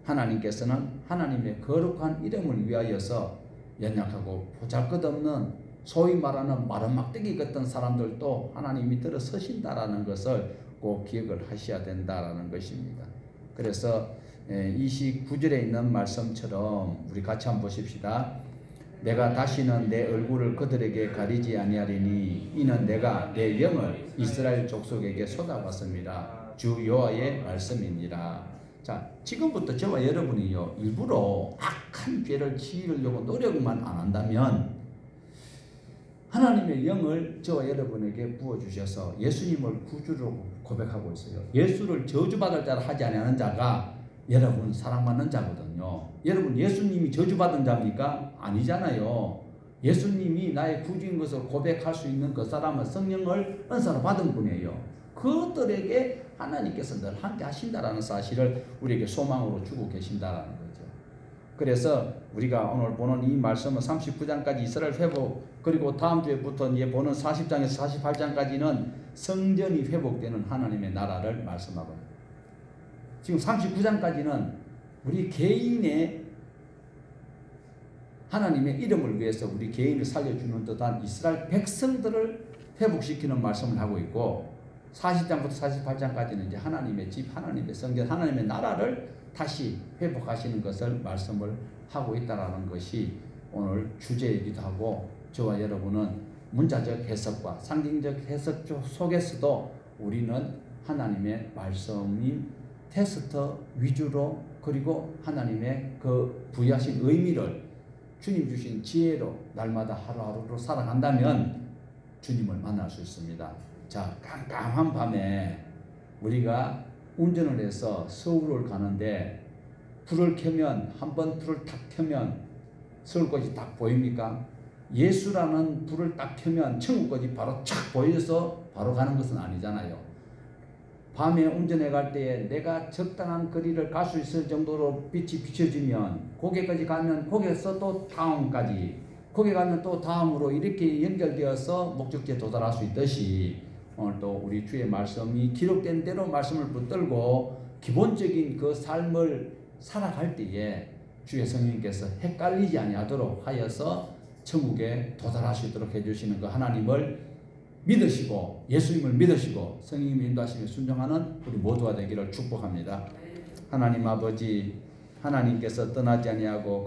Speaker 1: 하나님께서는 하나님의 거룩한 이름을 위하여서 연약하고 보잘것없는 소위 말하는 마른 막대기 같은 사람들도 하나님이 들어서신다라는 것을 꼭 기억을 하셔야 된다라는 것입니다. 그래서 29절에 있는 말씀처럼 우리 같이 한번 보십시다. 내가 다시는 내 얼굴을 그들에게 가리지 아니하리니 이는 내가 내 영을 이스라엘 족속에게 쏟아봤습니다. 주 여호와의 말씀이니라. 자, 지금부터 저와 여러분이요, 일부러 악한 죄를 지으려고 노력만 안 한다면 하나님의 영을 저와 여러분에게 부어주셔서 예수님을 구주로 고백하고 있어요. 예수를 저주받을 자라 하지 않는 자가 여러분 사랑받는 자거든요. 여러분 예수님이 저주받은 자입니까? 아니잖아요. 예수님이 나의 구주인 것을 고백할 수 있는 그 사람은 성령을 은사로 받은 분이에요. 그들에게 하나님께서 늘 함께 하신다라는 사실을 우리에게 소망으로 주고 계신다라는 거죠. 그래서 우리가 오늘 보는 이 말씀은 39장까지 이스라엘 회복, 그리고 다음 주에부터 이제 보는 40장에서 48장까지는 성전이 회복되는 하나님의 나라를 말씀하고, 지금 39장까지는 우리 개인의 하나님의 이름을 위해서 우리 개인을 살려주는 듯한 이스라엘 백성들을 회복시키는 말씀을 하고 있고, 40장부터 48장까지는 이제 하나님의 집, 하나님의 성전, 하나님의 나라를 다시 회복하시는 것을 말씀을 하고 있다라는 것이 오늘 주제이기도 하고, 저와 여러분은 문자적 해석과 상징적 해석 속에서도 우리는 하나님의 말씀인 테스트 위주로, 그리고 하나님의 그 부여하신 의미를 주님 주신 지혜로 날마다 하루하루로 살아간다면 주님을 만날 수 있습니다. 자, 깜깜한 밤에 우리가 운전을 해서 서울을 가는데 불을 켜면, 한번 불을 탁 켜면 서울까지 딱 보입니까? 예수라는 불을 딱 켜면 천국까지 바로 착 보여서 바로 가는 것은 아니잖아요. 밤에 운전해 갈 때에 내가 적당한 거리를 갈 수 있을 정도로 빛이 비춰지면 거기까지 가면 거기에서 또 다음까지, 거기 가면 또 다음으로 이렇게 연결되어서 목적지에 도달할 수 있듯이, 오늘 또 우리 주의 말씀이 기록된 대로 말씀을 붙들고 기본적인 그 삶을 살아갈 때에 주의 성령께서 헷갈리지 아니하도록 하여서 천국에 도달할 수 있도록 해주시는 그 하나님을 믿으시고, 예수님을 믿으시고 성령님의 인도하심에 순종하는 우리 모두가 되기를 축복합니다. 하나님 아버지, 하나님께서 떠나지 아니하고